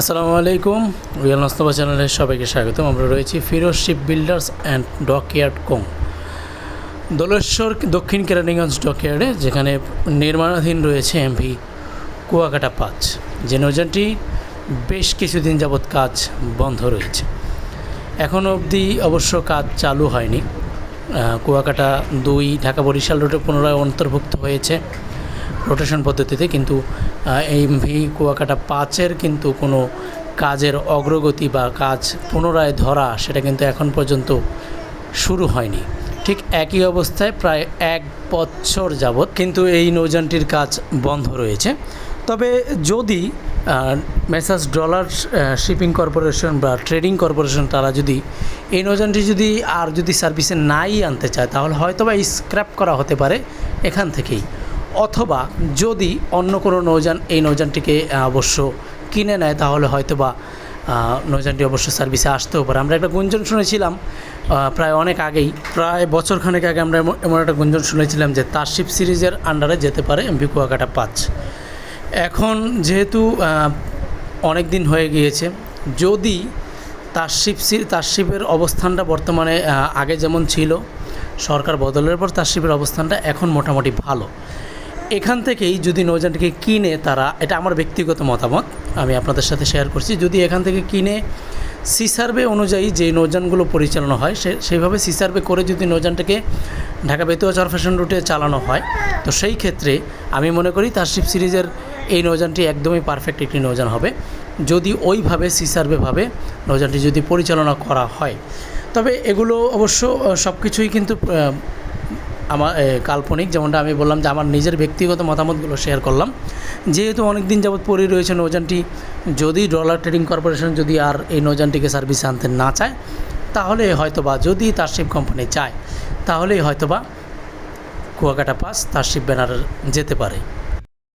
আসসালামু আলাইকুম। রিয়াল নাস্তবা চ্যানেলে সবাইকে স্বাগতম। আমরা রয়েছি Firoz ship builders and dockyard co, Doleshwar দক্ষিণ কেরানীগঞ্জ ডকইয়ার্ডে, যেখানে নির্মাণাধীন রয়েছে এমভি কুয়াকাটা 5, যে নৌযানটি বেশ কিছুদিন যাবৎ কাজ বন্ধ রয়েছে। এখনও অবধি অবশ্য কাজ চালু হয়নি। কুয়াকাটা 2 ঢাকা বরিশাল রুটে পুনরায় অন্তর্ভুক্ত হয়েছে রোটেশন পদ্ধতিতে, কিন্তু এমভি কুয়াকাটা 5-এর কিন্তু কোনো কাজের অগ্রগতি বা কাজ পুনরায় ধরা সেটা কিন্তু এখন পর্যন্ত শুরু হয়নি। ঠিক একই অবস্থায় প্রায় 1 বছর যাবৎ কিন্তু এই নৌযানটির কাজ বন্ধ রয়েছে। তবে যদি মেসার্স ডলার শিপিং কর্পোরেশন বা ট্রেডিং কর্পোরেশন তারা যদি এই নৌযানটি যদি সার্ভিসে নাই আনতে চায়, তাহলে হয়তো বা স্ক্র্যাপ করা হতে পারে এখান থেকেই, অথবা যদি অন্য কোনো নৌযান এই নৌযানটিকে অবশ্য কিনে নেয়, তাহলে হয়তো বা নৌযানটি অবশ্য সার্ভিসে আসতেও পারে। আমরা একটা গুঞ্জন শুনেছিলাম প্রায় অনেক আগেই, প্রায় বছরখানেক আগে আমরা এমন একটা গুঞ্জন শুনেছিলাম যে তারশিপ সিরিজের আন্ডারে যেতে পারে এমভি কুয়াকাটা 5। এখন যেহেতু অনেক দিন হয়ে গিয়েছে, যদি তারশিপের অবস্থানটা বর্তমানে আগে যেমন ছিল, সরকার বদলের পর তারশিপের অবস্থানটা এখন মোটামুটি ভালো। এখান থেকেই যদি নৌযানটিকে কিনে তারা, এটা আমার ব্যক্তিগত মতামত, আমি আপনাদের সাথে শেয়ার করছি, যদি এখান থেকে কিনে সি সার্ভে অনুযায়ী যে নৌযানগুলো পরিচালনা হয় সেইভাবে সি সার্ভে করে যদি নৌযানটাকে ঢাকা বেতুয়া চরফ্যাশন রুটে চালানো হয়, তো সেই ক্ষেত্রে আমি মনে করি তারশিপ সিরিজের এই নৌযানটি একদমই পারফেক্ট একটি নৌযান হবে, যদি ওইভাবে সি সার্ভেভাবে নৌযানটি যদি পরিচালনা করা হয়। তবে এগুলো অবশ্য সব কিছুই কিন্তু আমার কাল্পনিক, যেমনটা আমি বললাম যে আমার নিজের ব্যক্তিগত মতামতগুলো শেয়ার করলাম। যেহেতু অনেক দিন যাবৎ পড়ে রয়েছে নৌযানটি, যদি ডলার ট্রেডিং কর্পোরেশন যদি আর এই নৌযানটিকে সার্ভিসে আনতে না চায়, তাহলে হয়তোবা, যদি তারশিপ কোম্পানি চায়, তাহলেই হয়তোবা কুয়াকাটা 5 তারশিপ ব্যানারে যেতে পারে।